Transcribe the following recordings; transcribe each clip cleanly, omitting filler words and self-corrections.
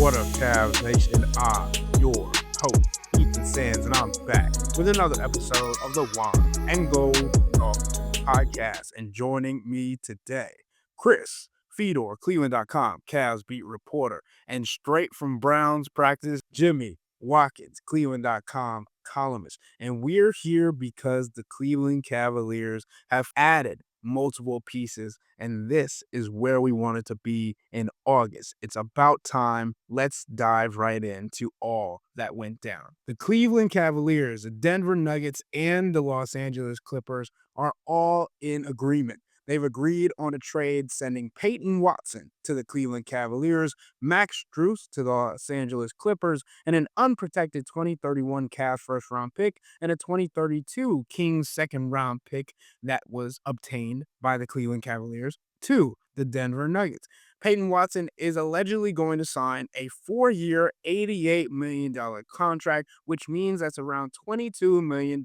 What up, Cavs Nation? I'm your host, Ethan Sands, and I'm back with another episode of the Wine and Gold podcast. And joining me today, Chris, Fedor, cleveland.com, Cavs beat reporter, and straight from Browns practice, Jimmy Watkins, cleveland.com columnist. And we're here because the Cleveland Cavaliers have added multiple pieces, and this is where we wanted to be in August. It's about time. Let's dive right into all that went down. The Cleveland Cavaliers, the Denver Nuggets, and the Los Angeles Clippers are all in agreement. They've agreed on a trade sending Peyton Watson to the Cleveland Cavaliers, Max Strus to the Los Angeles Clippers, and an unprotected 2031 Cavs first-round pick and a 2032 Kings second-round pick that was obtained by the Cleveland Cavaliers to the Denver Nuggets. Peyton Watson is allegedly going to sign a 4-year, $88 million contract, which means that's around $22 million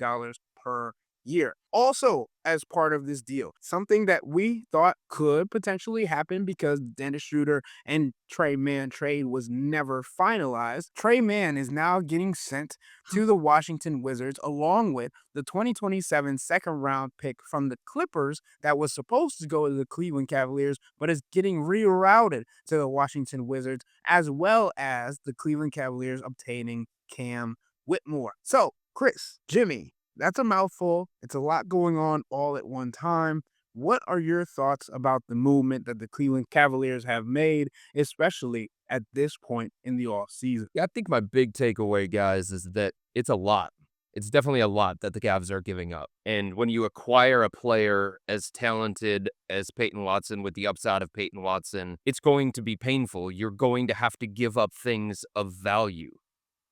per year. Also, as part of this deal, something that we thought could potentially happen because the Dennis Schroeder and Tre Mann trade was never finalized. Tre Mann is now getting sent to the Washington Wizards along with the 2027 second round pick from the Clippers that was supposed to go to the Cleveland Cavaliers, but is getting rerouted to the Washington Wizards, as well as the Cleveland Cavaliers obtaining Cam Whitmore. So, Chris, Jimmy, that's a mouthful. It's a lot going on all at one time. What are your thoughts about the movement that the Cleveland Cavaliers have made, especially at this point in the offseason? I think my big takeaway, guys, is that it's a lot. It's definitely a lot that the Cavs are giving up. And when you acquire a player as talented as Peyton Watson with the upside of Peyton Watson, it's going to be painful. You're going to have to give up things of value.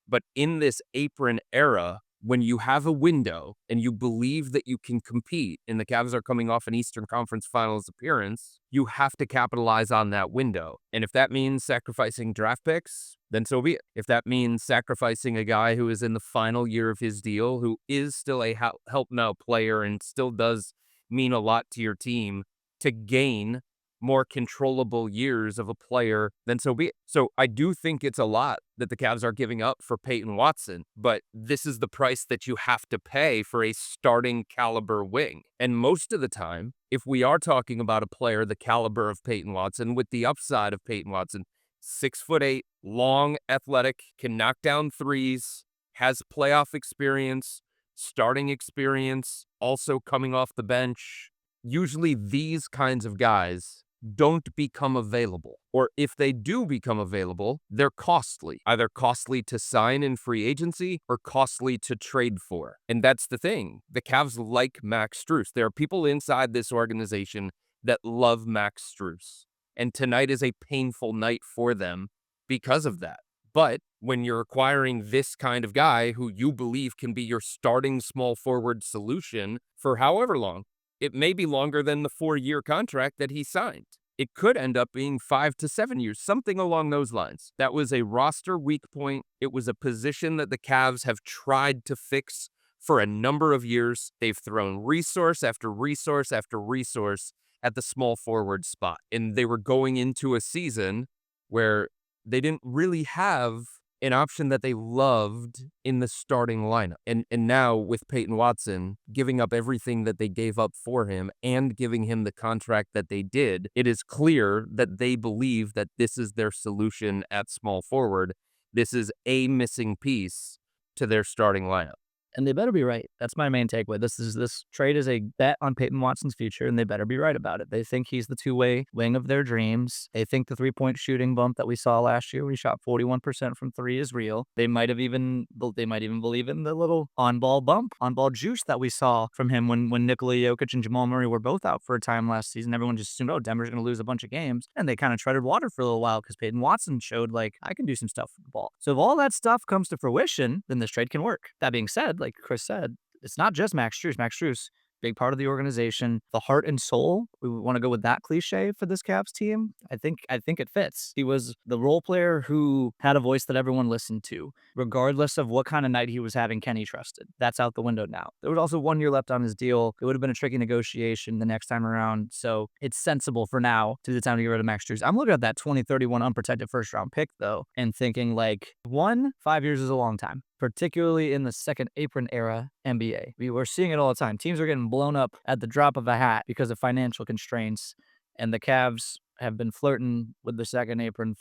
But in this apron era, when you have a window and you believe that you can compete, and the Cavs are coming off an Eastern Conference Finals appearance, you have to capitalize on that window. And if that means sacrificing draft picks, then so be it. If that means sacrificing a guy who is in the final year of his deal, who is still a help now player and still does mean a lot to your team, to gain more controllable years of a player, then so be it. So I do think it's a lot that the Cavs are giving up for Peyton Watson, but this is the price that you have to pay for a starting caliber wing. And most of the time, if we are talking about a player the caliber of Peyton Watson, with the upside of Peyton Watson, 6'8", long, athletic, can knock down threes, has playoff experience, starting experience, also coming off the bench. Usually these kinds of guys don't become available. Or if they do become available, they're costly. Either costly to sign in free agency or costly to trade for. And that's the thing. The Cavs like Max Strus. There are people inside this organization that love Max Strus. And tonight is a painful night for them because of that. But when you're acquiring this kind of guy who you believe can be your starting small forward solution for however long, it may be longer than the 4-year contract that he signed. It could end up being 5 to 7 years, something along those lines. That was a roster weak point. It was a position that the Cavs have tried to fix for a number of years. They've thrown resource after resource after resource at the small forward spot. And they were going into a season where they didn't really have an option that they loved in the starting lineup. And now with Peyton Watson giving up everything that they gave up for him and giving him the contract that they did, it is clear that they believe that this is their solution at small forward. This is a missing piece to their starting lineup. And they better be right. That's my main takeaway. This trade is a bet on Peyton Watson's future, and they better be right about it. They think he's the two-way wing of their dreams. They think the three-point shooting bump that we saw last year, where he shot 41% from three, is real. They might even believe in the little on-ball bump, on-ball juice that we saw from him when Nikola Jokic and Jamal Murray were both out for a time last season. Everyone just assumed, oh, Denver's going to lose a bunch of games, and they kind of treaded water for a little while because Peyton Watson showed, like, I can do some stuff with the ball. So if all that stuff comes to fruition, then this trade can work. That being said, like Chris said, it's not just Max Strus. Max Strus, big part of the organization, the heart and soul we want to go with that cliche for this Cavs team, I think it fits. He was the role player who had a voice that everyone listened to, regardless of what kind of night he was having. Kenny trusted. That's out the window now. There was also 1 year left on his deal. It would have been a tricky negotiation the next time around. So it's sensible for now to the time to get rid of Max Strus. I'm looking at that 2031 unprotected first round pick though, and thinking like 5 years is a long time, particularly in the second apron era NBA. We're seeing it all the time. Teams are getting blown up at the drop of a hat because of financial constraints, and the Cavs have been flirting with the second apron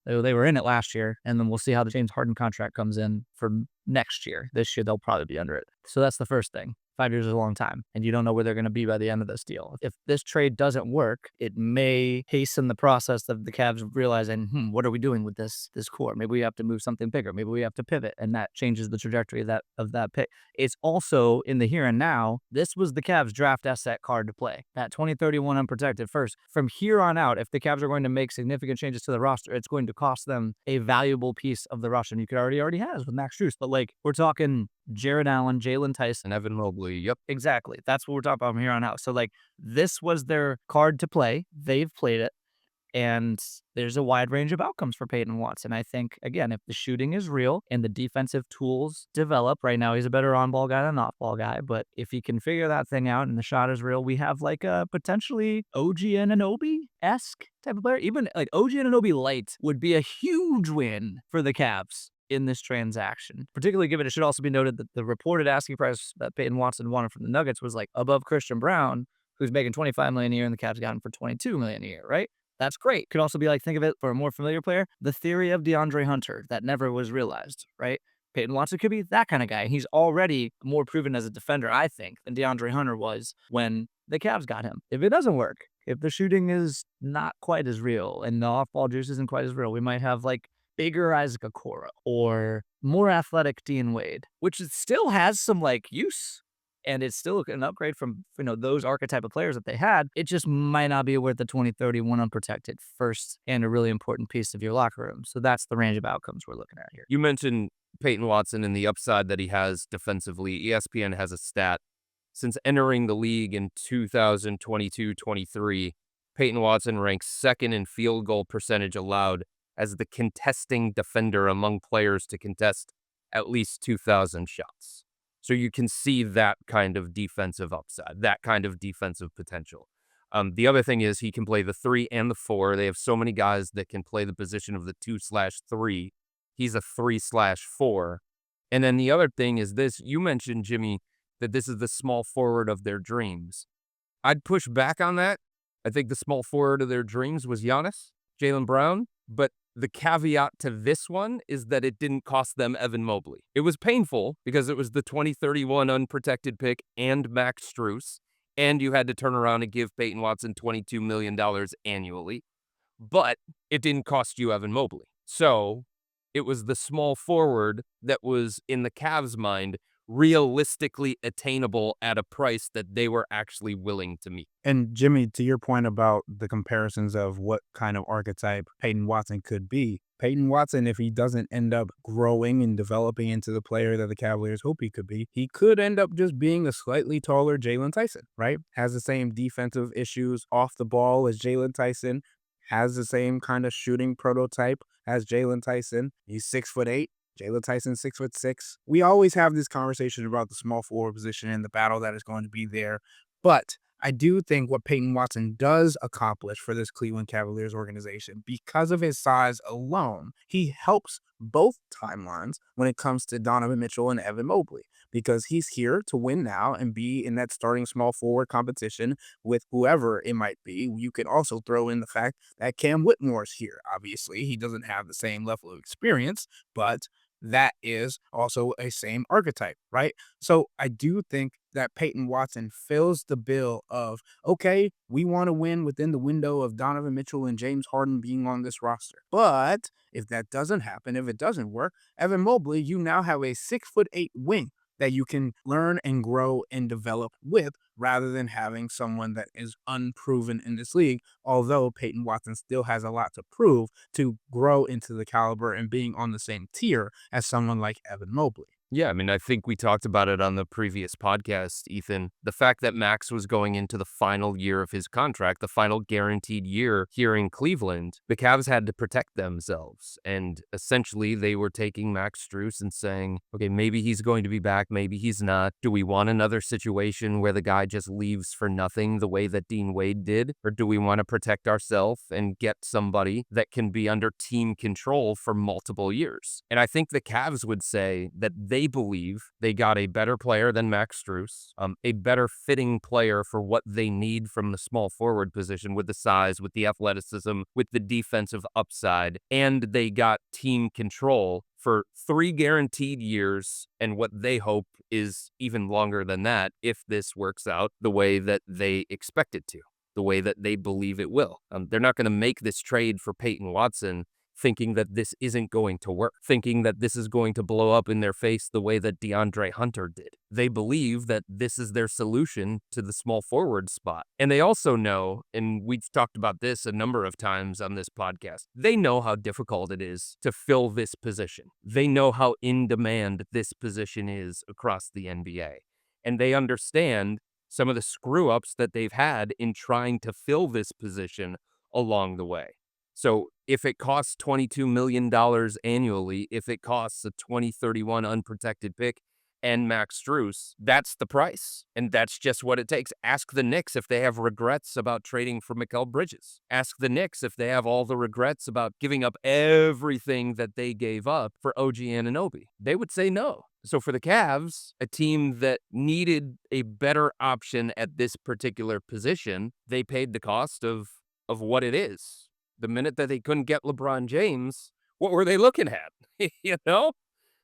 they were in it last year, and then we'll see how the James Harden contract comes in for next year. This year, they'll probably be under it. So that's the first thing. 5 years is a long time, and you don't know where they're going to be by the end of this deal. If this trade doesn't work, it may hasten the process of the Cavs realizing, what are we doing with this core? Maybe we have to move something bigger. Maybe we have to pivot, and that changes the trajectory of that pick. It's also in the here and now. This was the Cavs' draft asset card to play. That 2031 unprotected first. From here on out, if the Cavs are going to make significant changes to the roster, it's going to cost them a valuable piece of the roster. And you could already has with Max Strus, but like we're talking Jared Allen, Jalen Tyson, Evan Mobley. Yep. Exactly. That's what we're talking about from here on out. So like this was their card to play. They've played it. And there's a wide range of outcomes for Peyton Watson. I think, again, if the shooting is real and the defensive tools develop, right now he's a better on-ball guy than off-ball guy. But if he can figure that thing out and the shot is real, we have like a potentially OG Anunoby-esque type of player. Even like OG Anunoby light would be a huge win for the Cavs in this transaction, particularly given it should also be noted that the reported asking price that Peyton Watson wanted from the Nuggets was like above Christian Brown, who's making $25 million a year, and the Cavs got him for $22 million a year, right? That's great. Could also be like, think of it for a more familiar player, the theory of DeAndre Hunter that never was realized, right? Peyton Watson could be that kind of guy. He's already more proven as a defender, I think, than DeAndre Hunter was when the Cavs got him. If it doesn't work, if the shooting is not quite as real and the off-ball juice isn't quite as real, we might have like bigger Isaac Okoro or more athletic Dean Wade, which still has some like use. And it's still an upgrade from, those archetype of players that they had. It just might not be worth the 2031 unprotected first and a really important piece of your locker room. So that's the range of outcomes we're looking at here. You mentioned Peyton Watson and the upside that he has defensively. ESPN has a stat. Since entering the league in 2022-23, Peyton Watson ranks second in field goal percentage allowed as the contesting defender among players to contest at least 2,000 shots. So you can see that kind of defensive upside, that kind of defensive potential. The other thing is he can play the 3 and the 4. They have so many guys that can play the position of the 2/3. He's a 3/4. And then the other thing is this. You mentioned, Jimmy, that this is the small forward of their dreams. I'd push back on that. I think the small forward of their dreams was Giannis, Jaylen Brown. But the caveat to this one is that it didn't cost them Evan Mobley. It was painful because it was the 2031 unprotected pick and Max Strus, and you had to turn around and give Peyton Watson $22 million annually. But it didn't cost you Evan Mobley. So it was the small forward that was, in the Cavs' mind, realistically attainable at a price that they were actually willing to meet. And Jimmy, to your point about the comparisons of what kind of archetype Peyton Watson could be, Peyton Watson, if he doesn't end up growing and developing into the player that the Cavaliers hope he could be, he could end up just being a slightly taller Jalen Tyson, right? Has the same defensive issues off the ball as Jalen Tyson, has the same kind of shooting prototype as Jalen Tyson. He's 6'8". Jalen Tyson, 6'6". We always have this conversation about the small forward position and the battle that is going to be there. But I do think what Peyton Watson does accomplish for this Cleveland Cavaliers organization, because of his size alone, he helps both timelines when it comes to Donovan Mitchell and Evan Mobley, because he's here to win now and be in that starting small forward competition with whoever it might be. You can also throw in the fact that Cam Whitmore's here. Obviously, he doesn't have the same level of experience, but that is also a same archetype, right? So I do think that Peyton Watson fills the bill of, okay, we want to win within the window of Donovan Mitchell and James Harden being on this roster. But if that doesn't happen, if it doesn't work, Evan Mobley, you now have a 6'8" wing that you can learn and grow and develop with, rather than having someone that is unproven in this league, although Peyton Watson still has a lot to prove to grow into the caliber and being on the same tier as someone like Evan Mobley. Yeah, I mean, I think we talked about it on the previous podcast, Ethan. The fact that Max was going into the final year of his contract, the final guaranteed year here in Cleveland, the Cavs had to protect themselves. And essentially, they were taking Max Strus and saying, okay, maybe he's going to be back, maybe he's not. Do we want another situation where the guy just leaves for nothing the way that Dean Wade did? Or do we want to protect ourselves and get somebody that can be under team control for multiple years? And I think the Cavs would say that they believe they got a better player than Max Strus, a better fitting player for what they need from the small forward position with the size, with the athleticism, with the defensive upside, and they got team control for 3 guaranteed years, and what they hope is even longer than that if this works out the way that they expect it to, the way that they believe it will. They're not going to make this trade for Peyton Watson thinking that this isn't going to work, thinking that this is going to blow up in their face the way that DeAndre Hunter did. They believe that this is their solution to the small forward spot. And they also know, and we've talked about this a number of times on this podcast, they know how difficult it is to fill this position. They know how in demand this position is across the NBA. And they understand some of the screw ups that they've had in trying to fill this position along the way. So if it costs $22 million annually, if it costs a 2031 unprotected pick and Max Strus, that's the price. And that's just what it takes. Ask the Knicks if they have regrets about trading for Mikal Bridges. Ask the Knicks if they have all the regrets about giving up everything that they gave up for OG Anunoby. They would say no. So for the Cavs, a team that needed a better option at this particular position, they paid the cost of what it is. The minute that they couldn't get LeBron James, what were they looking at? You know?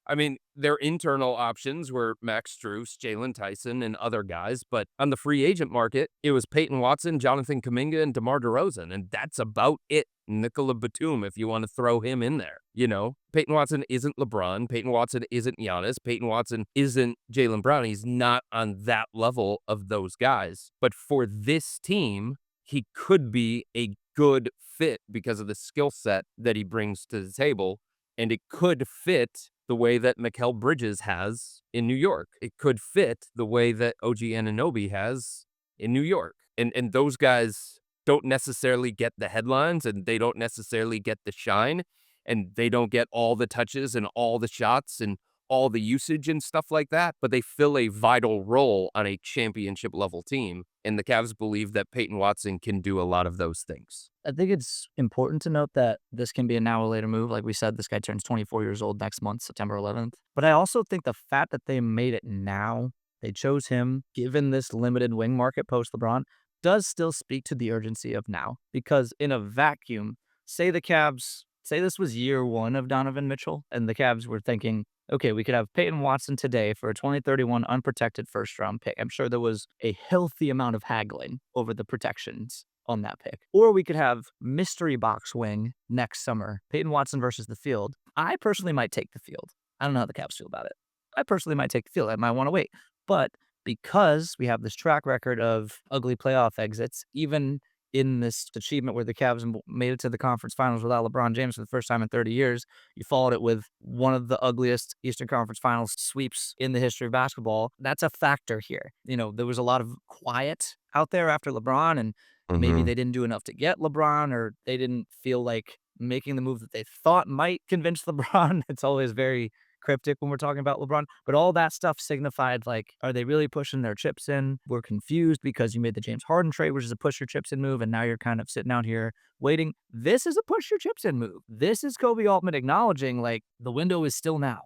I mean, their internal options were Max Strus, Jalen Tyson, and other guys. But on the free agent market, it was Peyton Watson, Jonathan Kuminga, and DeMar DeRozan. And that's about it. Nicola Batum, if you want to throw him in there. You know, Peyton Watson isn't LeBron. Peyton Watson isn't Giannis. Peyton Watson isn't Jaylen Brown. He's not on that level of those guys. But for this team, he could be a good fit because of the skill set that he brings to the table. And it could fit the way that Mikal Bridges has in New York. It could fit the way that OG Anunoby has in New York. And those guys don't necessarily get the headlines, and they don't necessarily get the shine, and they don't get all the touches and all the shots and all the usage and stuff like that, but they fill a vital role on a championship level team. And the Cavs believe that Peyton Watson can do a lot of those things. I think it's important to note that this can be a now or later move. Like we said, this guy turns 24 years old next month, September 11th. But I also think the fact that they made it now, they chose him, given this limited wing market post LeBron, does still speak to the urgency of now. Because in a vacuum, say this was year 1 of Donovan Mitchell, and the Cavs were thinking, okay, we could have Peyton Watson today for a 2031 unprotected first-round pick. I'm sure there was a healthy amount of haggling over the protections on that pick. Or we could have mystery box wing next summer, Peyton Watson versus the field. I personally might take the field. I don't know how the Cavs feel about it. I personally might take the field. I might want to wait. But because we have this track record of ugly playoff exits, even in this achievement where the Cavs made it to the conference finals without LeBron James for the first time in 30 years, you followed it with one of the ugliest Eastern Conference Finals sweeps in the history of basketball. That's a factor here. You know, there was a lot of quiet out there after LeBron, and maybe they didn't do enough to get LeBron, or they didn't feel like making the move that they thought might convince LeBron. It's always very cryptic when we're talking about LeBron, but all that stuff signified, like, are they really pushing their chips in? We're confused because you made the James Harden trade, which is a push your chips in move, and now you're kind of sitting out here waiting. This is a push your chips in move. This is Kobe Altman acknowledging, like, the window is still now.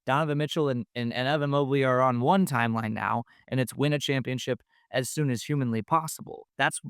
Donovan Mitchell and Evan Mobley are on one timeline now, and it's win a championship as soon as humanly possible. That's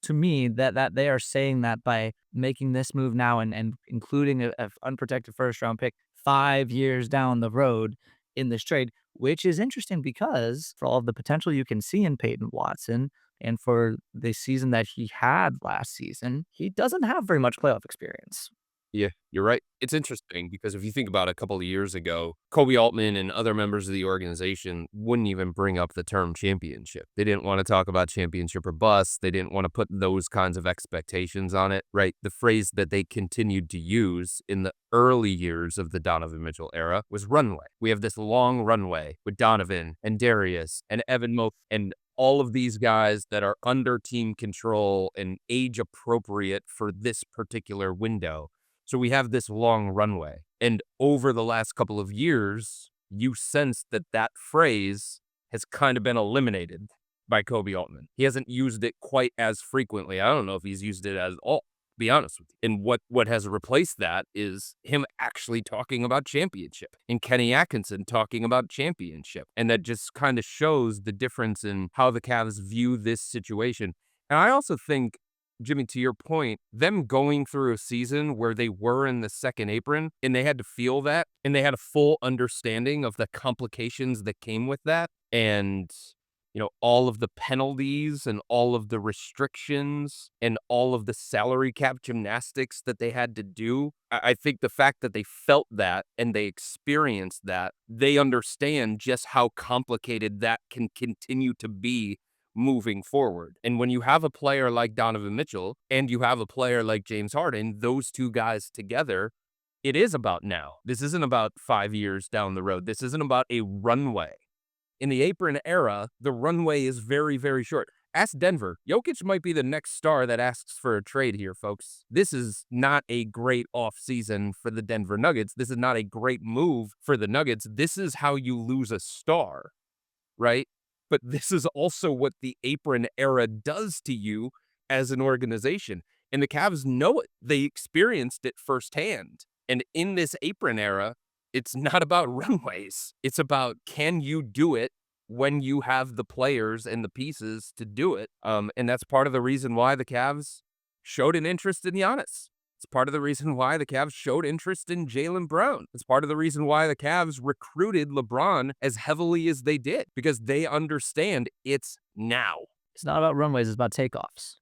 to me that they are saying that by making this move now and including a unprotected first round pick 5 years down the road in this trade, which is interesting because for all of the potential you can see in Peyton Watson and for the season that he had last season, he doesn't have very much playoff experience. Yeah, you're right. It's interesting because if you think about a couple of years ago, Kobe Altman and other members of the organization wouldn't even bring up the term championship. They didn't want to talk about championship or bust. They didn't want to put those kinds of expectations on it, right? The phrase that they continued to use in the early years of the Donovan Mitchell era was runway. We have this long runway with Donovan and Darius and Evan Mobley and all of these guys that are under team control and age appropriate for this particular window. So we have this long runway. And over the last couple of years, you sense that that phrase has kind of been eliminated by Kobe Altman. He hasn't used it quite as frequently. I don't know if he's used it at all, to be honest with you. And what has replaced that is him actually talking about championship and Kenny Atkinson talking about championship. And that just kind of shows the difference in how the Cavs view this situation. And I also think, Jimmy, to your point, them going through a season where they were in the second apron and they had to feel that and they had a full understanding of the complications that came with that and, all of the penalties and all of the restrictions and all of the salary cap gymnastics that they had to do. I think the fact that they felt that and they experienced that, they understand just how complicated that can continue to be moving forward. And when you have a player like Donovan Mitchell and you have a player like James Harden, those two guys together, it is about now. This isn't about 5 years down the road. This isn't about a runway. In the apron era, the runway is very, very short. Ask Denver. Jokic might be the next star that asks for a trade here, folks. This is not a great offseason for the Denver Nuggets. This is not a great move for the Nuggets. This is how you lose a star, right? But this is also what the apron era does to you as an organization. And the Cavs know it. They experienced it firsthand. And in this apron era, it's not about runways. It's about, can you do it when you have the players and the pieces to do it? And that's part of the reason why the Cavs showed an interest in Giannis. It's part of the reason why the Cavs showed interest in Jaylen Brown. It's part of the reason why the Cavs recruited LeBron as heavily as they did, because they understand it's now. It's not about runways, it's about takeoffs.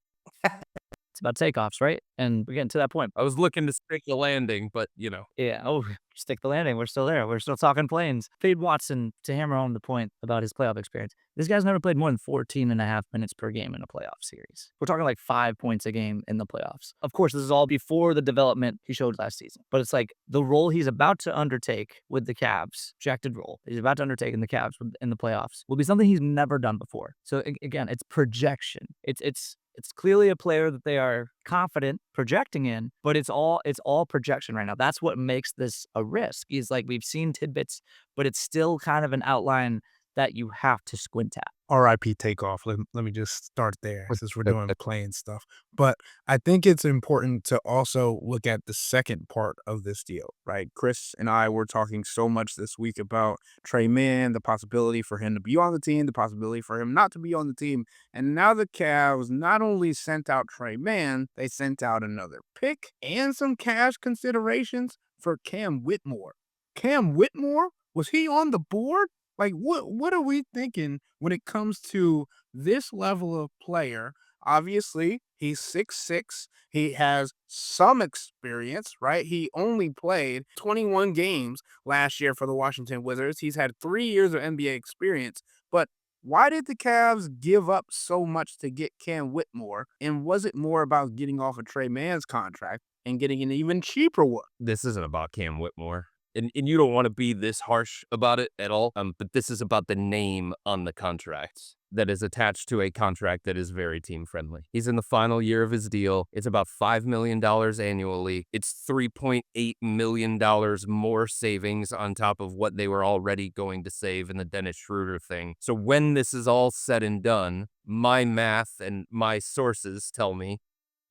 It's about takeoffs, right? And we're getting to that point. I was looking to stick the landing, but Yeah. Oh, stick the landing. We're still there. We're still talking planes. Peyton Watson, to hammer home the point about his playoff experience. This guy's never played more than 14.5 minutes per game in a playoff series. We're talking like 5 points a game in the playoffs. Of course, this is all before the development he showed last season. But it's like the role he's about to undertake with the Cavs, projected role he's about to undertake in the Cavs in the playoffs, will be something he's never done before. So again, it's projection. It's clearly a player that they are confident projecting in, but it's all projection right now. That's what makes this a risk. Is like we've seen tidbits, but it's still kind of an outline that you have to squint at. RIP takeoff. Let me just start there since we're doing playing stuff. But I think it's important to also look at the second part of this deal, right? Chris and I were talking so much this week about Trey Mann, the possibility for him to be on the team, the possibility for him not to be on the team. And now the Cavs not only sent out Trey Mann, they sent out another pick and some cash considerations for Cam Whitmore. Cam Whitmore? Was he on the board? Like, what are we thinking when it comes to this level of player? Obviously, he's 6'6". He has some experience, right? He only played 21 games last year for the Washington Wizards. He's had 3 years of NBA experience. But why did the Cavs give up so much to get Cam Whitmore? And was it more about getting off of Trey Mann's contract and getting an even cheaper one? This isn't about Cam Whitmore. And you don't want to be this harsh about it at all. But this is about the name on the contract that is attached to a contract that is very team friendly. He's in the final year of his deal. It's about $5 million annually. It's $3.8 million more savings on top of what they were already going to save in the Dennis Schroeder thing. So when this is all said and done, my math and my sources tell me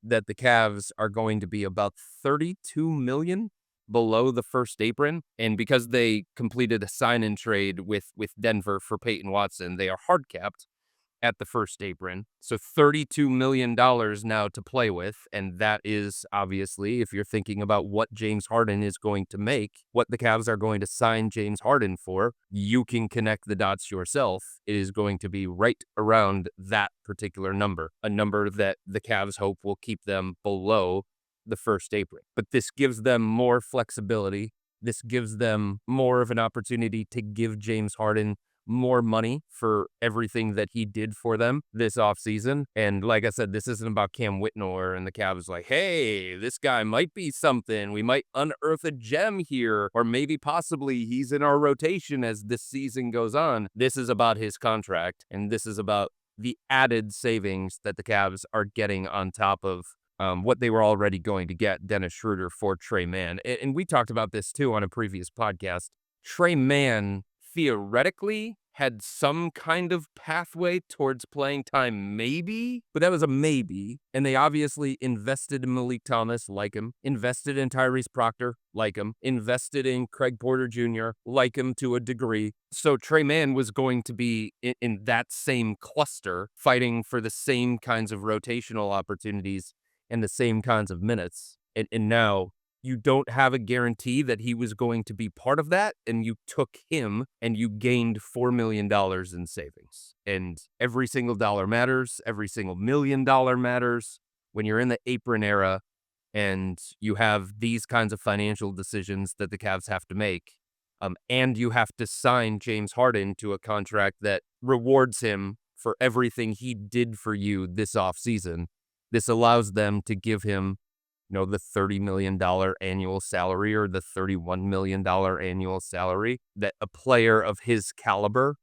that the Cavs are going to be about $32 million below the first apron. And because they completed a sign-in trade with Denver for Peyton Watson, they are hard capped at the first apron. So $32 million now to play with. And that is obviously, if you're thinking about what James Harden is going to make, what the Cavs are going to sign James Harden for, you can connect the dots yourself. It is going to be right around that particular number, a number that the Cavs hope will keep them below the first apron. But this gives them more flexibility. This gives them more of an opportunity to give James Harden more money for everything that he did for them this offseason. And like I said, this isn't about Cam Whitmore and the Cavs like, hey, this guy might be something. We might unearth a gem here, or maybe possibly he's in our rotation as this season goes on. This is about his contract, and this is about the added savings that the Cavs are getting on top of what they were already going to get, Dennis Schroeder for Trey Mann. And we talked about this too on a previous podcast. Trey Mann theoretically had some kind of pathway towards playing time, maybe, but that was a maybe. And they obviously invested in Malik Thomas, like him, invested in Tyrese Proctor, like him, invested in Craig Porter Jr., like him to a degree. So Trey Mann was going to be in that same cluster, fighting for the same kinds of rotational opportunities and the same kinds of minutes. And now you don't have a guarantee that he was going to be part of that, and you took him and you gained $4 million in savings. And every single dollar matters. Every single $1 million matters when you're in the apron era and you have these kinds of financial decisions that the Cavs have to make. And you have to sign James Harden to a contract that rewards him for everything he did for you this offseason. This allows them to give him the $30 million annual salary or the $31 million annual salary that a player of his caliber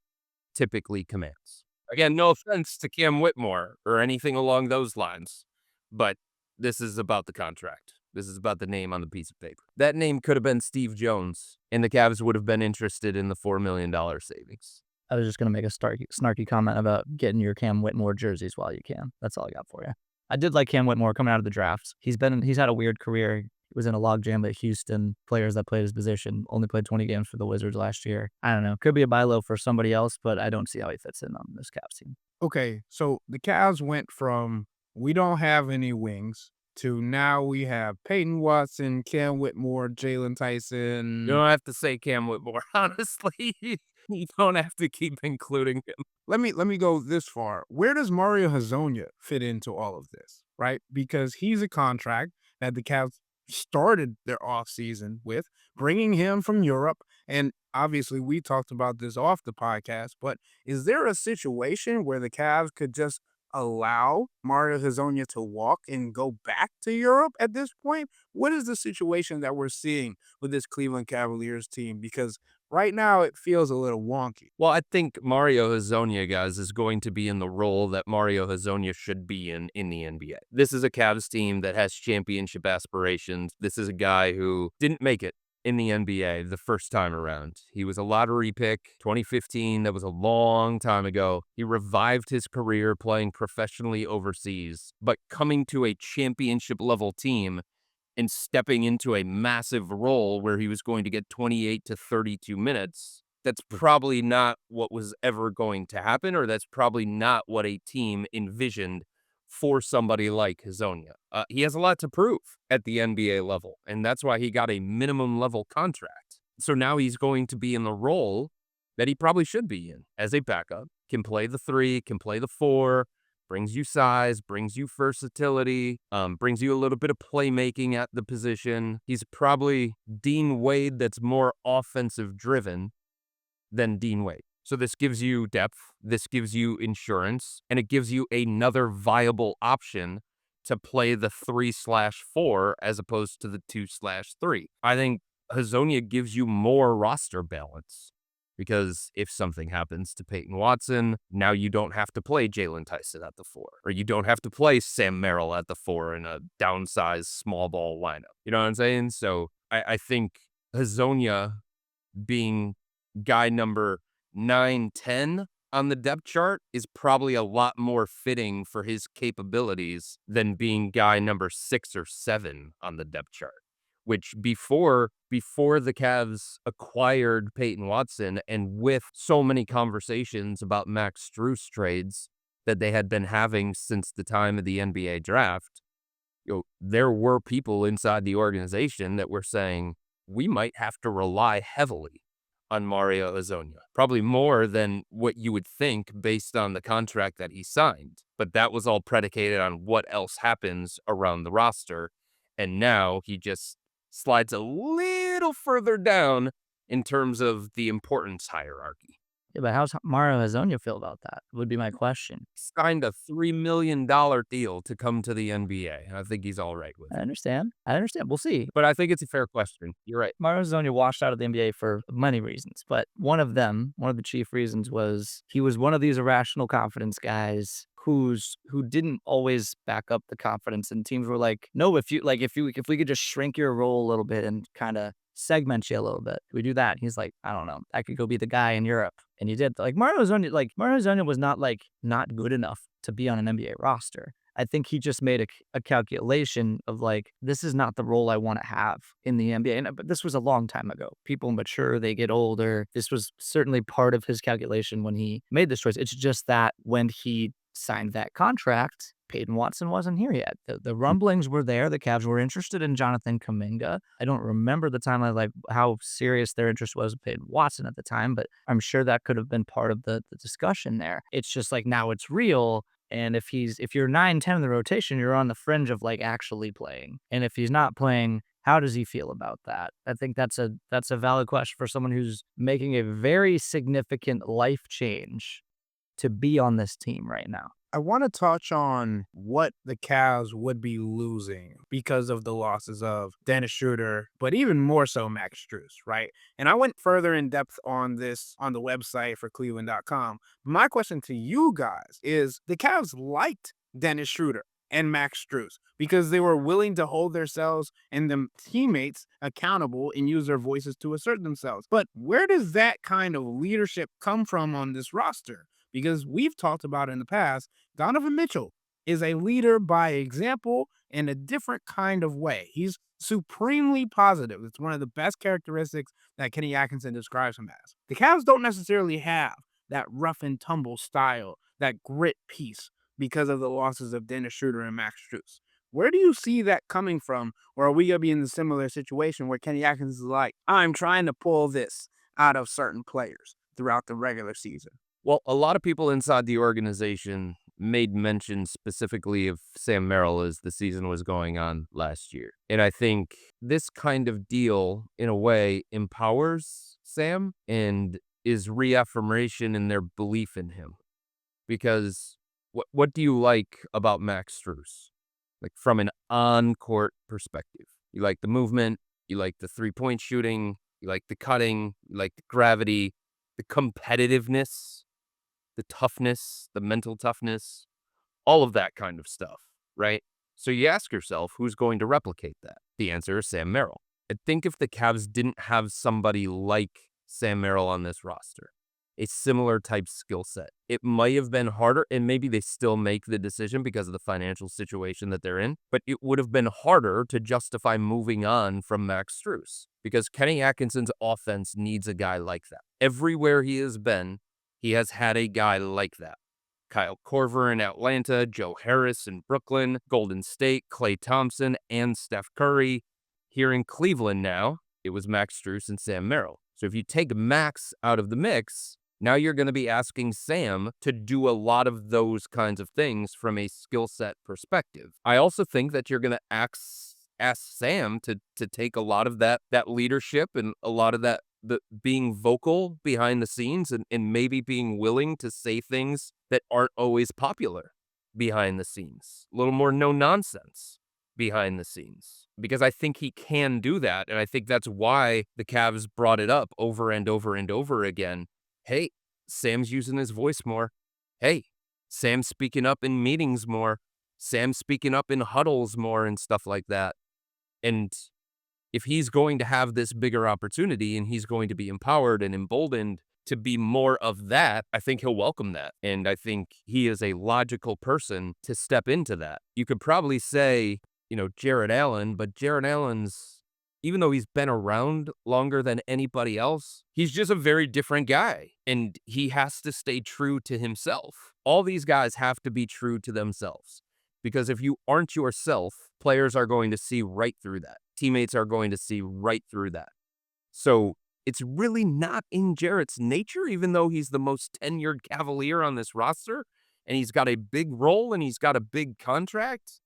typically commands. Again, no offense to Cam Whitmore or anything along those lines, but this is about the contract. This is about the name on the piece of paper. That name could have been Steve Jones, and the Cavs would have been interested in the $4 million savings. I was just going to make a snarky comment about getting your Cam Whitmore jerseys while you can. That's all I got for you. I did like Cam Whitmore coming out of the drafts. He's had a weird career. He was in a logjam at Houston. Players that played his position only played 20 games for the Wizards last year. I don't know. Could be a buy low for somebody else, but I don't see how he fits in on this Cavs team. Okay, so the Cavs went from we don't have any wings to now we have Peyton Watson, Cam Whitmore, Jalen Tyson. You don't have to say Cam Whitmore, honestly. You don't have to keep including him. Let me go this far. Where does Mario Hezonja fit into all of this, right? Because he's a contract that the Cavs started their offseason with, bringing him from Europe. And obviously, we talked about this off the podcast, but is there a situation where the Cavs could just allow Mario Hezonja to walk and go back to Europe at this point? What is the situation that we're seeing with this Cleveland Cavaliers team? Because right now it feels a little wonky. Well, I think Mario Hezonja, guys, is going to be in the role that Mario Hezonja should be in the NBA. This is a Cavs team that has championship aspirations. This is a guy who didn't make it in the NBA the first time around. He was a lottery pick, 2015. That was a long time ago. He revived his career playing professionally overseas, but coming to a championship level team and stepping into a massive role where he was going to get 28 to 32 minutes, that's probably not what was ever going to happen, or that's probably not what a team envisioned for somebody like Hezonja. He has a lot to prove at the NBA level, and that's why he got a minimum level contract. So now he's going to be in the role that he probably should be in as a backup, can play the 3, can play the 4, brings you size, brings you versatility, brings you a little bit of playmaking at the position. He's probably Dean Wade that's more offensive driven than Dean Wade. So this gives you depth, this gives you insurance, and it gives you another viable option to play the 3/4 as opposed to the 2/3. I think Hezonja gives you more roster balance. Because if something happens to Peyton Watson, now you don't have to play Jalen Tyson at the 4, or you don't have to play Sam Merrill at the 4 in a downsized small ball lineup. You know what I'm saying? So I think Hezonja being guy number 9, 10 on the depth chart is probably a lot more fitting for his capabilities than being guy number 6 or 7 on the depth chart. Which before the Cavs acquired Peyton Watson, and with so many conversations about Max Strus trades that they had been having since the time of the NBA draft, there were people inside the organization that were saying, we might have to rely heavily on Mario Hezonja. Probably more than what you would think based on the contract that he signed. But that was all predicated on what else happens around the roster. And now he just slides a little further down in terms of the importance hierarchy. Yeah, but how's Mario Hezonja feel about that? Would be my question. Signed a $3 million deal to come to the NBA. I think he's all right with I it. understand. We'll see. But I think it's a fair question. You're right. Mario Hezonja washed out of the NBA for many reasons, but one of the chief reasons was he was one of these irrational confidence guys who didn't always back up the confidence, and teams were like, no, if we could just shrink your role a little bit and kind of segment you a little bit, we do that. And he's like, I don't know, I could go be the guy in Europe, and he did. Mario Hezonja was not good enough to be on an NBA roster. I think he just made a calculation of this is not the role I want to have in the NBA. But this was a long time ago. People mature, they get older. This was certainly part of his calculation when he made this choice. It's just that when he signed that contract, Peyton Watson wasn't here yet. The rumblings were there. The Cavs were interested in Jonathan Kuminga. I don't remember the timeline, how serious their interest was in Peyton Watson at the time, but I'm sure that could have been part of the discussion there. It's just now it's real. And if you're 9-10 in the rotation, you're on the fringe of actually playing. And if he's not playing, how does he feel about that? I think that's a valid question for someone who's making a very significant life change to be on this team right now. I want to touch on what the Cavs would be losing because of the losses of Dennis Schroeder, but even more so Max Strus, right? And I went further in depth on this on the website for cleveland.com. My question to you guys is, the Cavs liked Dennis Schroeder and Max Strus because they were willing to hold themselves and their teammates accountable and use their voices to assert themselves. But where does that kind of leadership come from on this roster? Because we've talked about in the past, Donovan Mitchell is a leader by example in a different kind of way. He's supremely positive. It's one of the best characteristics that Kenny Atkinson describes him as. The Cavs don't necessarily have that rough and tumble style, that grit piece, because of the losses of Dennis Schroeder and Max Strus. Where do you see that coming from? Or are we going to be in a similar situation where Kenny Atkinson is like, I'm trying to pull this out of certain players throughout the regular season? Well, a lot of people inside the organization made mention specifically of Sam Merrill as the season was going on last year. And I think this kind of deal, in a way, empowers Sam and is reaffirmation in their belief in him. Because what do you like about Max Strus? From an on-court perspective. You like the movement, you like the three-point shooting, you like the cutting, you like the gravity, the competitiveness, the toughness, the mental toughness, all of that kind of stuff, right? So you ask yourself, who's going to replicate that? The answer is Sam Merrill. I think if the Cavs didn't have somebody like Sam Merrill on this roster, a similar type skill set, it might have been harder, and maybe they still make the decision because of the financial situation that they're in, but it would have been harder to justify moving on from Max Strus because Kenny Atkinson's offense needs a guy like that. Everywhere he has been, he has had a guy like that. Kyle Korver in Atlanta, Joe Harris in Brooklyn, Golden State, Klay Thompson, and Steph Curry. Here in Cleveland now, it was Max Strus and Sam Merrill. So if you take Max out of the mix, now you're going to be asking Sam to do a lot of those kinds of things from a skill set perspective. I also think that you're going to ask Sam to take a lot of that leadership and a lot of that the being vocal behind the scenes and maybe being willing to say things that aren't always popular behind the scenes. A little more no nonsense behind the scenes. Because I think he can do that. And I think that's why the Cavs brought it up over and over and over again. Hey, Sam's using his voice more. Hey, Sam's speaking up in meetings more. Sam's speaking up in huddles more and stuff like that. And if he's going to have this bigger opportunity and he's going to be empowered and emboldened to be more of that, I think he'll welcome that. And I think he is a logical person to step into that. You could probably say, Jared Allen, but Jared Allen's, even though he's been around longer than anybody else, he's just a very different guy. And he has to stay true to himself. All these guys have to be true to themselves. Because if you aren't yourself, players are going to see right through that. Teammates are going to see right through that. So it's really not in Jarrett's nature, even though he's the most tenured Cavalier on this roster, and he's got a big role and he's got a big contract.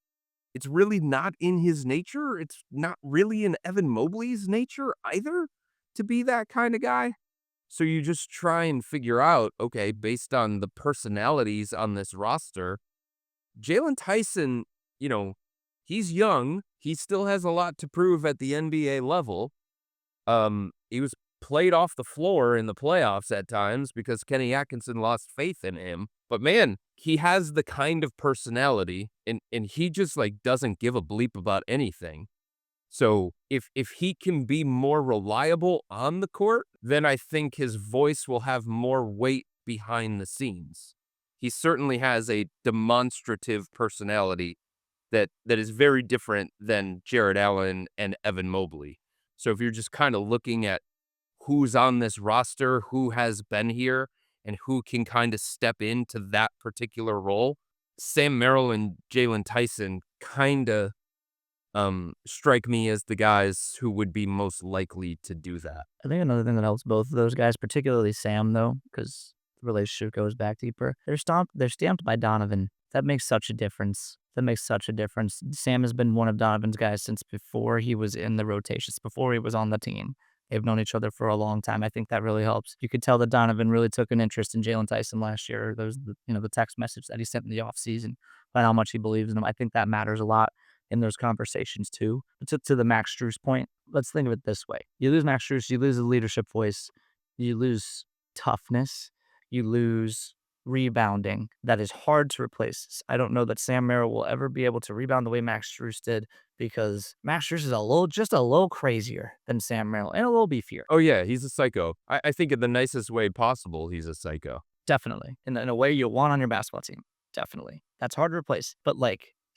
it's really not in his nature. It's not really in Evan Mobley's nature either to be that kind of guy. So you just try and figure out, okay, based on the personalities on this roster, Jalen Tyson, he's young. He still has a lot to prove at the NBA level. He was played off the floor in the playoffs at times because Kenny Atkinson lost faith in him. But man, he has the kind of personality and he just doesn't give a bleep about anything. So if he can be more reliable on the court, then I think his voice will have more weight behind the scenes. He certainly has a demonstrative personality that is very different than Jared Allen and Evan Mobley. So if you're just kind of looking at who's on this roster, who has been here, and who can kind of step into that particular role, Sam Merrill and Jalen Tyson kind of strike me as the guys who would be most likely to do that. I think another thing that helps both of those guys, particularly Sam, though, because the relationship goes back deeper, they're stamped by Donovan. That makes such a difference. That makes such a difference. Sam has been one of Donovan's guys since before he was in the rotations, before he was on the team. They've known each other for a long time. I think that really helps. You could tell that Donovan really took an interest in Jalen Tyson last year. There's the text message that he sent in the offseason about how much he believes in him. I think that matters a lot in those conversations too. But to the Max Strus point, let's think of it this way. You lose Max Strus, you lose the leadership voice, you lose toughness, you lose rebounding. That is hard to replace. I don't know that Sam Merrill will ever be able to rebound the way Max Strus did because Max Strus is just a little crazier than Sam Merrill and a little beefier. Oh, yeah, he's a psycho. I think in the nicest way possible, he's a psycho. Definitely. In a way you want on your basketball team. Definitely. That's hard to replace. But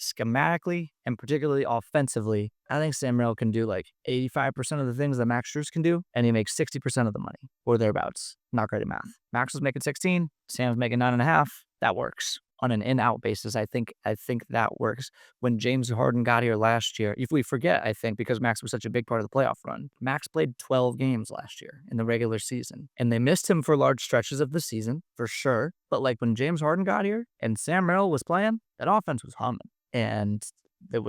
schematically and particularly offensively, I think Sam Merrill can do 85% of the things that Max Strus can do, and he makes 60% of the money or thereabouts. Not great at math. Max was making 16, Sam's making 9.5. That works. On an in-out basis, I think that works. When James Harden got here last year, if we forget, I think because Max was such a big part of the playoff run, Max played 12 games last year in the regular season. And they missed him for large stretches of the season, for sure. But when James Harden got here and Sam Merrill was playing, that offense was humming. And there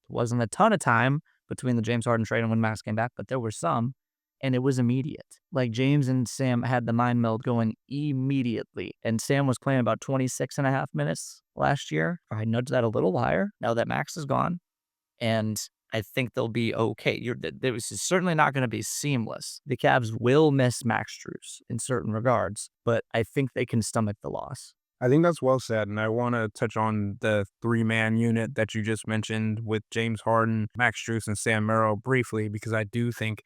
wasn't a ton of time between the James Harden trade and when Max came back, but there were some, and it was immediate. James and Sam had the mind meld going immediately, and Sam was playing about 26.5 minutes last year. I nudged that a little higher now that Max is gone, and I think they'll be okay. This is certainly not going to be seamless. The Cavs will miss Max Strus in certain regards, but I think they can stomach the loss. I think that's well said, and I want to touch on the three-man unit that you just mentioned with James Harden, Max Strus, and Sam Merrill briefly, because I do think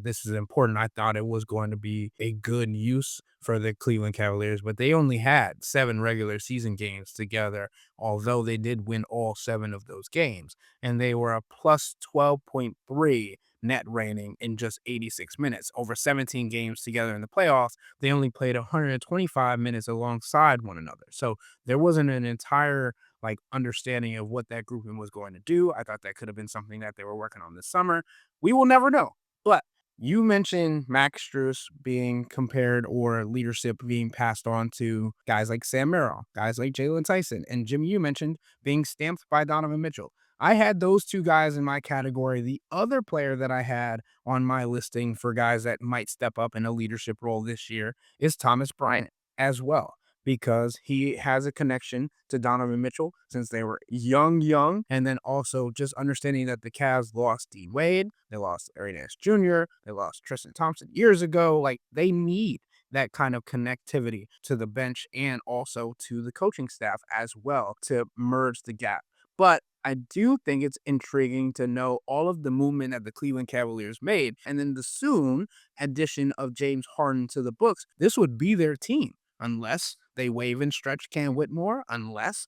this is important. I thought it was going to be a good use for the Cleveland Cavaliers, but they only had 7 regular season games together, although they did win all 7 of those games, and they were a plus 12.3 net rating in just 86 minutes. Over 17 games together in the playoffs, they only played 125 minutes alongside one another. So there wasn't an entire understanding of what that grouping was going to do. I thought that could have been something that they were working on this summer. We will never know. But you mentioned Max Strus being compared or leadership being passed on to guys like Sam Merrill, guys like Jalen Tyson, and Jim, you mentioned being stamped by Donovan Mitchell. I had those 2 guys in my category. The other player that I had on my listing for guys that might step up in a leadership role this year is Thomas Bryant as well, because he has a connection to Donovan Mitchell since they were young, and then also just understanding that the Cavs lost D Wade, they lost Larry Nance Jr., they lost Tristan Thompson years ago. They need that kind of connectivity to the bench and also to the coaching staff as well to merge the gap. But I do think it's intriguing to know all of the movement that the Cleveland Cavaliers made, and then the soon addition of James Harden to the books. This would be their team unless they waive and stretch Cam Whitmore, unless.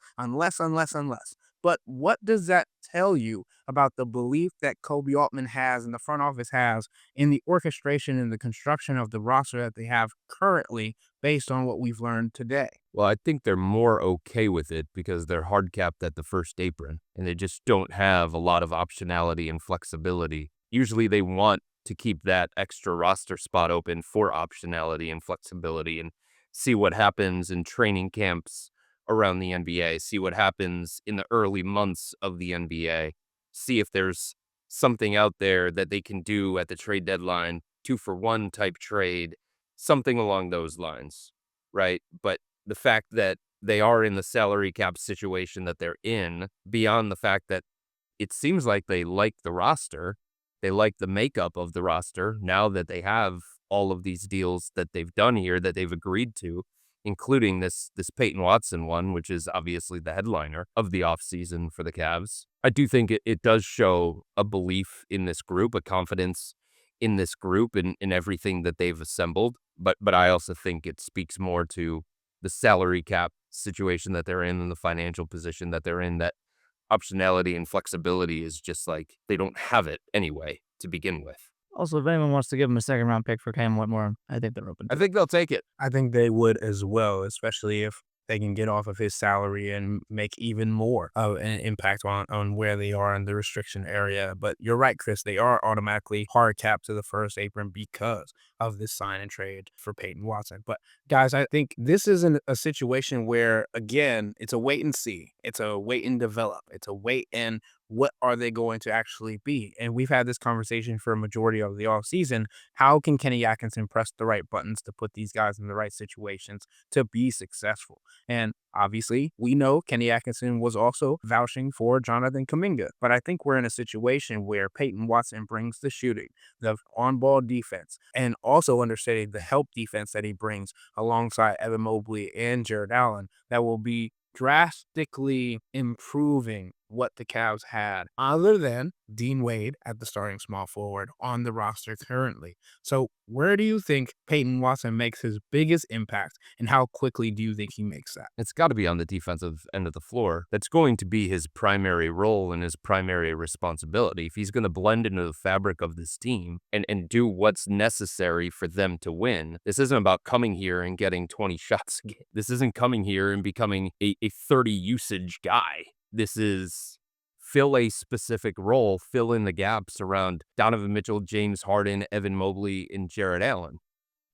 But what does that tell you about the belief that Kobe Altman has and the front office has in the orchestration and the construction of the roster that they have currently based on what we've learned today? Well, I think they're more okay with it because they're hard capped at the first apron and they just don't have a lot of optionality and flexibility. Usually they want to keep that extra roster spot open for optionality and flexibility and see what happens in training camps around the NBA, see what happens in the early months of the NBA, see if there's something out there that they can do at the trade deadline, 2-for-1 type trade, something along those lines, right? But the fact that they are in the salary cap situation that they're in, beyond the fact that it seems like they like the roster, they like the makeup of the roster now that they have all of these deals that they've done here that they've agreed to, including this Peyton Watson one, which is obviously the headliner of the offseason for the Cavs. I do think it does show a belief in this group, a confidence in this group and in everything that they've assembled. But I also think it speaks more to the salary cap situation that they're in and the financial position that they're in, that optionality and flexibility is just like they don't have it anyway to begin with. Also, if anyone wants to give him a second-round pick for Cam Whitmore, I think they're open to I think they'll take it. I think they would as well, especially if they can get off of his salary and make even more of an impact on where they are in the restriction area. But you're right, Chris. They are automatically hard capped to the first apron because of this sign and trade for Peyton Watson. But guys, I think this isn't a situation where, again, it's a wait and see. It's a wait and develop. It's a wait and what are they going to actually be? And we've had this conversation for a majority of the offseason. How can Kenny Atkinson press the right buttons to put these guys in the right situations to be successful? And obviously, we know Kenny Atkinson was also vouching for Jonathan Kuminga. But I think we're in a situation where Peyton Watson brings the shooting, the on-ball defense, and also understanding the help defense that he brings alongside Evan Mobley and Jared Allen that will be drastically improving what the Cavs had, other than Dean Wade at the starting small forward on the roster currently. So where do you think Peyton Watson makes his biggest impact, and how quickly do you think he makes that? It's got to be on the defensive end of the floor. That's going to be his primary role and his primary responsibility. If he's going to blend into the fabric of this team and do what's necessary for them to win, this isn't about coming here and getting 20 shots a game. This isn't coming here and becoming a 30 usage guy. This is fill a specific role, fill in the gaps around Donovan Mitchell, James Harden, Evan Mobley, and Jared Allen.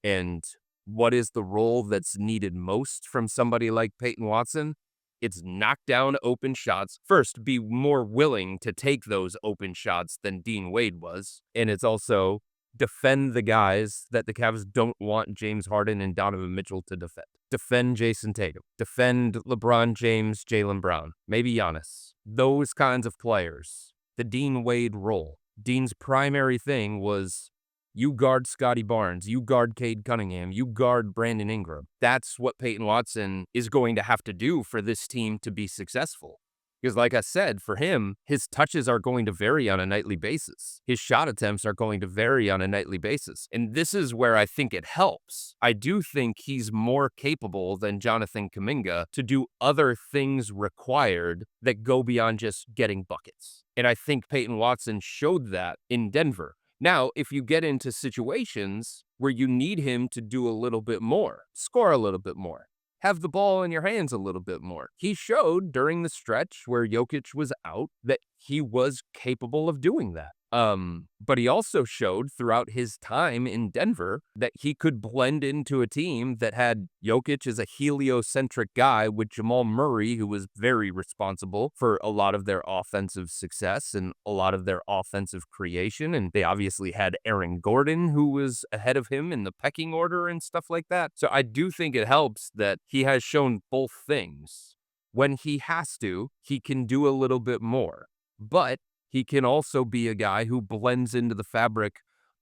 And what is the role that's needed most from somebody like Peyton Watson? It's knock down open shots. First, be more willing to take those open shots than Dean Wade was. And it's also defend the guys that the Cavs don't want James Harden and Donovan Mitchell to defend. Defend Jason Tatum. Defend LeBron James, Jaylen Brown, maybe Giannis. Those kinds of players. The Dean Wade role. Dean's primary thing was you guard Scotty Barnes, you guard Cade Cunningham, you guard Brandon Ingram. That's what Peyton Watson is going to have to do for this team to be successful. Because like I said, for him, his touches are going to vary on a nightly basis. His shot attempts are going to vary on a nightly basis. And this is where I think it helps. I do think he's more capable than Jonathan Kuminga to do other things required that go beyond just getting buckets. And I think Peyton Watson showed that in Denver. Now, if you get into situations where you need him to do a little bit more, score a little bit more, have the ball in your hands a little bit more. He showed during the stretch where Jokic was out that he was capable of doing that. But he also showed throughout his time in Denver that he could blend into a team that had Jokic as a heliocentric guy with Jamal Murray, who was very responsible for a lot of their offensive success and a lot of their offensive creation. And they obviously had Aaron Gordon, who was ahead of him in the pecking order and stuff like that. So I do think it helps that he has shown both things. When he has to, he can do a little bit more. But he can also be a guy who blends into the fabric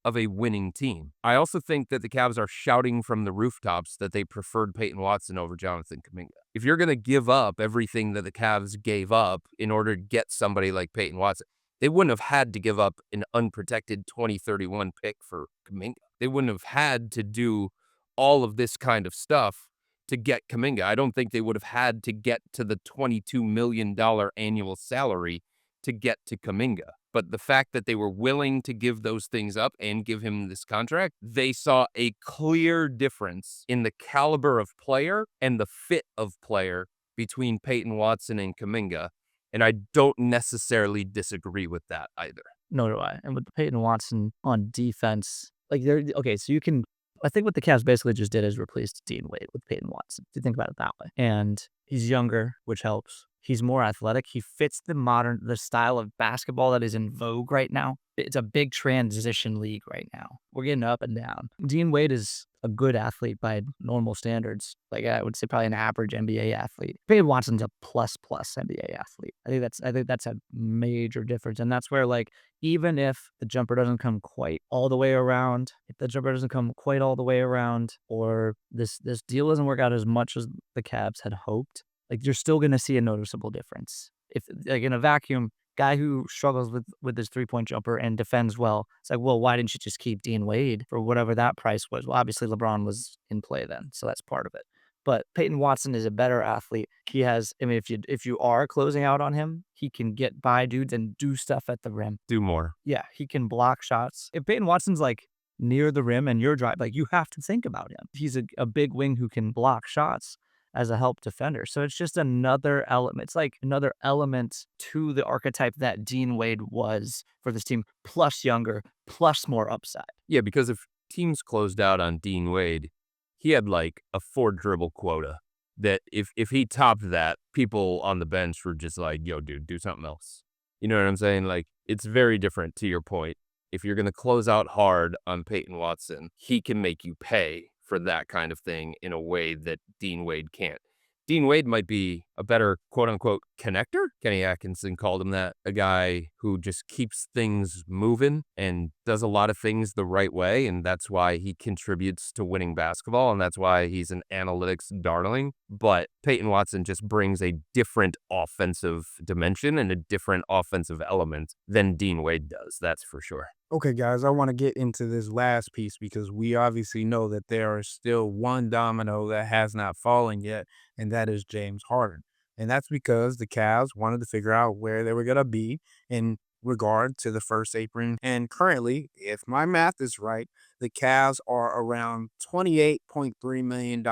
of a winning team. I also think that the Cavs are shouting from the rooftops that they preferred Peyton Watson over Jonathan Kuminga. If you're going to give up everything that the Cavs gave up in order to get somebody like Peyton Watson, they wouldn't have had to give up an unprotected 2031 pick for Kuminga. They wouldn't have had to do all of this kind of stuff to get Kuminga. I don't think they would have had to get to the $22 million annual salary to get to Kuminga. But the fact that they were willing to give those things up and give him this contract, they saw a clear difference in the caliber of player and the fit of player between Peyton Watson and Kuminga. And I don't necessarily disagree with that either. Nor do I. And with Peyton Watson on defense, like okay, so you can I think what the Cavs basically just did is replaced Dean Wade with Peyton Watson, if you think about it that way. And he's younger, which helps. He's more athletic. He fits the style of basketball that is in vogue right now. It's a big transition league right now. We're getting up and down. Dean Wade is a good athlete by normal standards. Like, I would say probably an average NBA athlete. Peyton Watson's a plus NBA athlete. I think that's a major difference. And that's where, like, even if the jumper doesn't come quite all the way around, or this deal doesn't work out as much as the Cavs had hoped, like, you're still going to see a noticeable difference. If, like, in a vacuum, guy who struggles with his three-point jumper and defends well, it's like, well, why didn't you just keep Dean Wade for whatever that price was? Well, obviously LeBron was in play then, so that's part of it. But Peyton Watson is a better athlete. He has, I mean, if you are closing out on him, he can get by dudes and do stuff at the rim. Do more. Yeah, he can block shots. If Peyton Watson's like near the rim and you're driving, like, you have to think about him. He's a big wing who can block shots as a help defender. So it's just another element. It's like another element to the archetype that Dean Wade was for this team, plus younger, plus more upside. Yeah, because if teams closed out on Dean Wade, he had like a 4-dribble quota that if he topped that, people on the bench were just like, yo, dude, do something else. You know what I'm saying? Like, it's very different to your point. If you're going to close out hard on Peyton Watson, he can make you pay for that kind of thing in a way that Dean Wade can't. Dean Wade might be a better quote-unquote connector. Kenny Atkinson called him that. A guy who just keeps things moving and does a lot of things the right way, and that's why he contributes to winning basketball, and that's why he's an analytics darling. But Peyton Watson just brings a different offensive dimension and a different offensive element than Dean Wade does, that's for sure. Okay, guys, I want to get into this last piece because we obviously know that there is still one domino that has not fallen yet, and that is James Harden. And that's because the Cavs wanted to figure out where they were going to be in regard to the first apron. And currently, if my math is right, the Cavs are around $28.3 million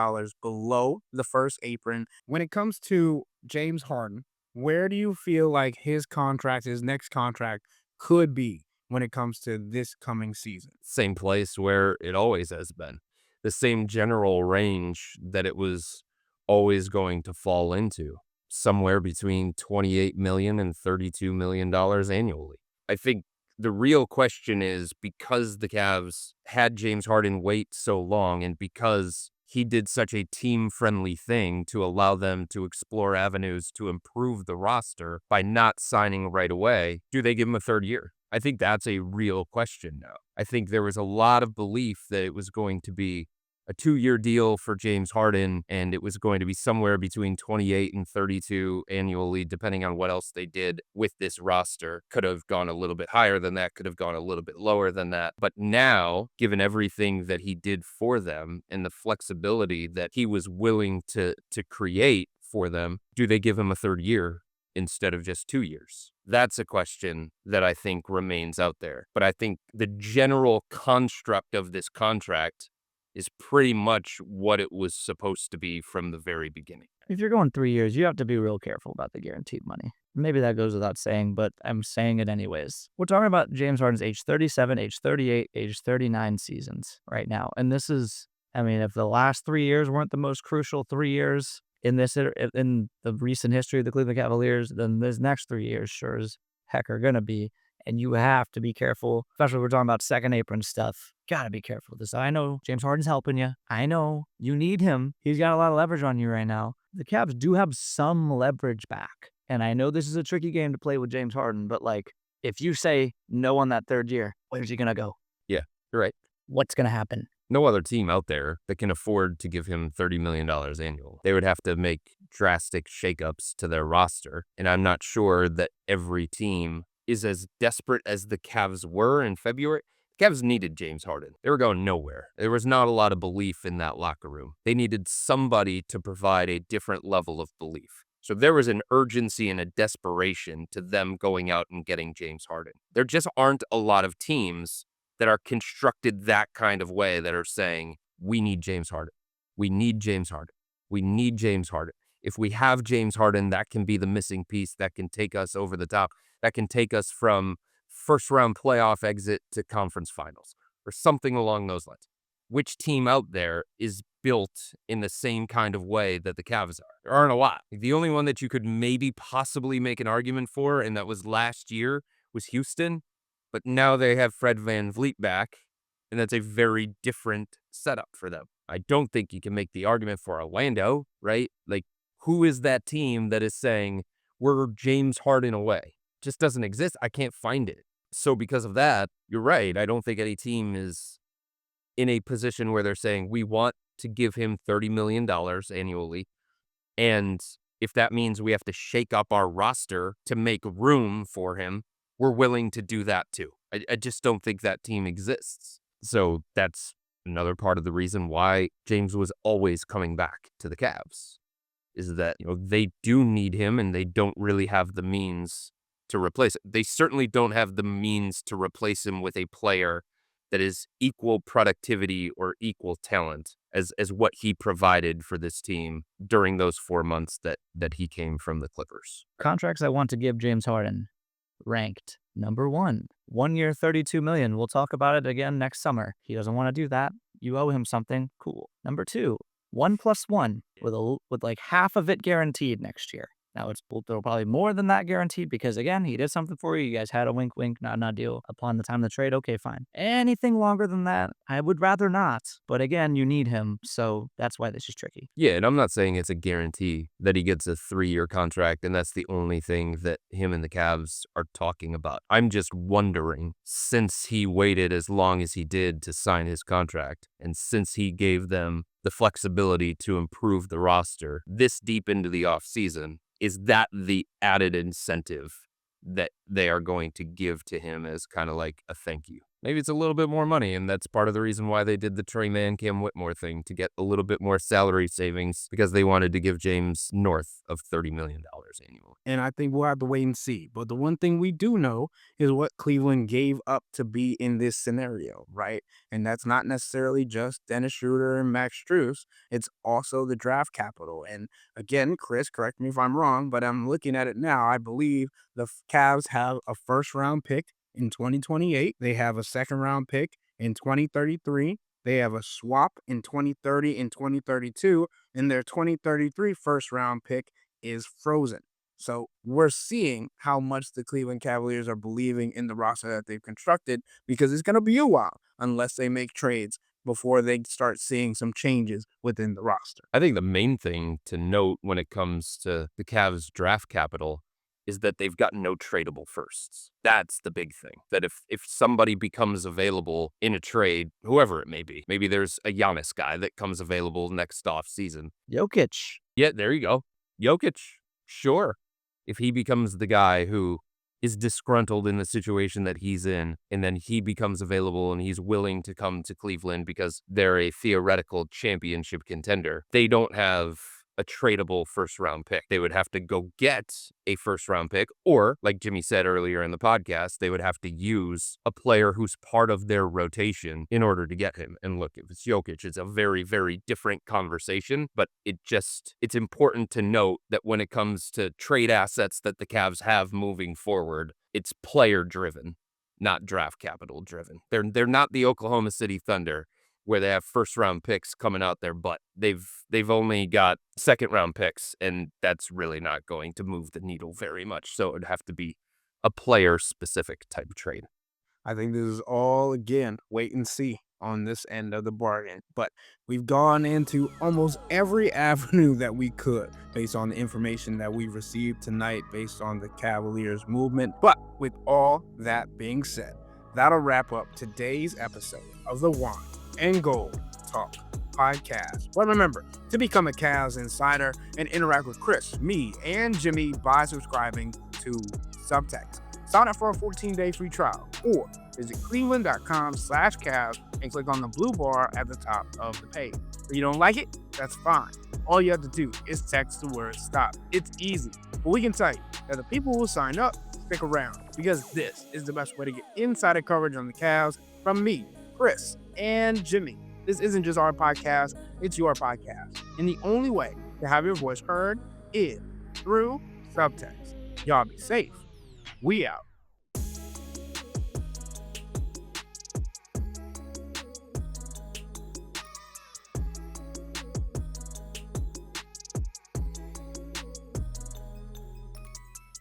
below the first apron. When it comes to James Harden, where do you feel like his next contract could be when it comes to this coming season? Same place where it always has been. The same general range that it was always going to fall into. Somewhere between $28 million and $32 million annually. I think the real question is, because the Cavs had James Harden wait so long and because he did such a team-friendly thing to allow them to explore avenues to improve the roster by not signing right away, do they give him a third year? I think that's a real question now. I think there was a lot of belief that it was going to be a 2-year deal for James Harden, and it was going to be somewhere between 28 and 32 annually, depending on what else they did with this roster. Could have gone a little bit higher than that, could have gone a little bit lower than that. But now, given everything that he did for them and the flexibility that he was willing to create for them, do they give him a third year instead of just 2 years? That's a question that I think remains out there. But I think the general construct of this contract is pretty much what it was supposed to be from the very beginning. If you're going 3 years, you have to be real careful about the guaranteed money. Maybe that goes without saying, but I'm saying it anyways. We're talking about James Harden's age 37, age 38, age 39 seasons right now. And this is, I mean, if the last 3 years weren't the most crucial 3 years in the recent history of the Cleveland Cavaliers, then this next 3 years sure as heck are going to be. And you have to be careful, especially if we're talking about second apron stuff. Gotta be careful with this. I know James Harden's helping you. I know you need him. He's got a lot of leverage on you right now. The Cavs do have some leverage back. And I know this is a tricky game to play with James Harden, but like, if you say no on that third year, where's he going to go? Yeah, you're right. What's going to happen? No other team out there that can afford to give him $30 million annual. They would have to make drastic shakeups to their roster. And I'm not sure that every team is as desperate as the Cavs were in February. The Cavs needed James Harden. They were going nowhere. There was not a lot of belief in that locker room. They needed somebody to provide a different level of belief. So there was an urgency and a desperation to them going out and getting James Harden. There just aren't a lot of teams that are constructed that kind of way that are saying, we need James Harden. We need James Harden. We need James Harden. If we have James Harden, that can be the missing piece that can take us over the top. That can take us from first round playoff exit to conference finals or something along those lines. which team out there is built in the same kind of way that the Cavs are? There aren't a lot. The only one that you could maybe possibly make an argument for, and that was last year, was Houston. But now they have Fred VanVleet back, and that's a very different setup for them. I don't think you can make the argument for Orlando, right? Like, who is that team that is saying, we're James Harden away? Just doesn't exist. I can't find it. So because of that, you're right. I don't think any team is in a position where they're saying, we want to give him $30 million annually. And if that means we have to shake up our roster to make room for him, we're willing to do that too. I just don't think that team exists. So that's another part of the reason why James was always coming back to the Cavs, is that, they do need him and they don't really have the means to replace it. They certainly don't have the means to replace him with a player that is equal productivity or equal talent as what he provided for this team during those 4 months that he came from the Clippers. Contracts I want to give James Harden. Ranked number 1. 1 year, $32 million. We'll talk about it again next summer. He doesn't want to do that. You owe him something. Cool. Number 2, 1+1 with like half of it guaranteed next year. Now, there'll probably more than that guaranteed because, again, he did something for you. You guys had a wink, wink, nod, nod deal upon the time of the trade. Okay, fine. Anything longer than that, I would rather not. But again, you need him, so that's why this is tricky. Yeah, and I'm not saying it's a guarantee that he gets a 3-year contract, and that's the only thing that him and the Cavs are talking about. I'm just wondering, since he waited as long as he did to sign his contract, and since he gave them the flexibility to improve the roster this deep into the offseason, is that the added incentive that they are going to give to him as kind of like a thank you? Maybe it's a little bit more money, and that's part of the reason why they did the Trey Mann, Cam Whitmore thing, to get a little bit more salary savings, because they wanted to give James north of $30 million annually. And I think we'll have to wait and see. But the one thing we do know is what Cleveland gave up to be in this scenario, right? And that's not necessarily just Dennis Schroeder and Max Strus. It's also the draft capital. And again, Chris, correct me if I'm wrong, but I'm looking at it now. I believe the Cavs have a first-round pick in 2028. They have a second-round pick in 2033. They have a swap in 2030 and 2032. And their 2033 first-round pick is frozen. So we're seeing how much the Cleveland Cavaliers are believing in the roster that they've constructed, because it's going to be a while unless they make trades before they start seeing some changes within the roster. I think the main thing to note when it comes to the Cavs draft capital is that they've got no tradable firsts. That's the big thing. That if somebody becomes available in a trade, whoever it may be, maybe there's a Giannis guy that comes available next offseason. Jokic. Yeah, there you go. Jokic, sure. If he becomes the guy who is disgruntled in the situation that he's in, and then he becomes available and he's willing to come to Cleveland because they're a theoretical championship contender, they don't have a tradable first-round pick. They would have to go get a first-round pick, or, like Jimmy said earlier in the podcast, they would have to use a player who's part of their rotation in order to get him. And look, if it's Jokic, it's a very, very different conversation, but it's important to note that when it comes to trade assets that the Cavs have moving forward, it's player-driven, not draft capital-driven. They're not the Oklahoma City Thunder, where they have first-round picks coming out their butt. They've only got second-round picks, and that's really not going to move the needle very much. So it would have to be a player-specific type of trade. I think this is all, again, wait and see on this end of the bargain. But we've gone into almost every avenue that we could based on the information that we received tonight, based on the Cavaliers movement. But with all that being said, that'll wrap up today's episode of the Wine and Gold Talk podcast. But remember, to become a Cavs insider and interact with Chris, me, and Jimmy by subscribing to Subtext, sign up for a 14-day free trial or visit cleveland.com/Cavs and click on the blue bar at the top of the page. If you don't like it, that's fine. All you have to do is text the word STOP. It's easy. But we can tell you that the people who sign up stick around, because this is the best way to get insider coverage on the Cavs from me, Chris, and Jimmy. This isn't just our podcast, it's your podcast. And the only way to have your voice heard is through Subtext. Y'all be safe. We out.